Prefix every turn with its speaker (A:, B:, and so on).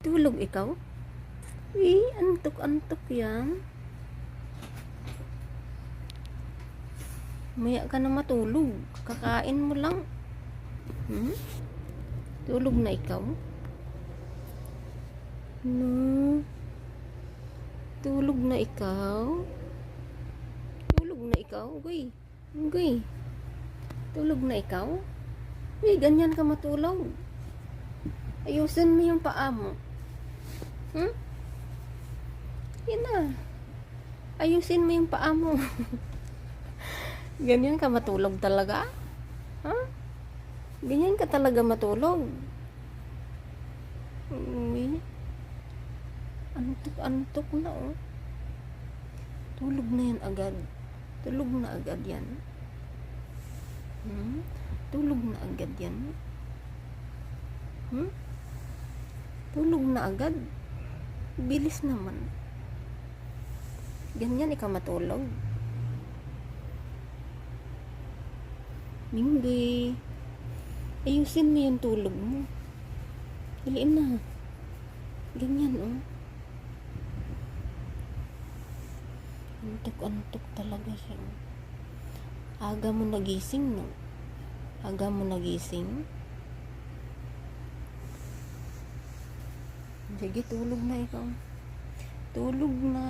A: Tulog ikaw? Antok-antok yan. Maya ka na matulog. Kakain mo lang. Tulog na ikaw? No. Tulog na ikaw? Tulog na ikaw? Uy. Uy. Tulog na ikaw? Uy, ganyan ka matulog. Ayusin mo yung paa mo. Yan na. Ayusin mo yung paa mo. Ganyan ka matulog talaga? Ganyan ka talaga matulog? Antok na oh. Tulog na yan agad. Tulog na agad yan. Tulog na agad yan. Tulog na agad. Bilis naman. Ganyan ikaw matulog. Minggoy. Ayusin mo yung tulog mo. Daliin na. Ganyan oh. Antok-antok talaga siya. Aga mo nagising, no? Aga mo nagising. Sige, tulog na ikaw. Tulog na.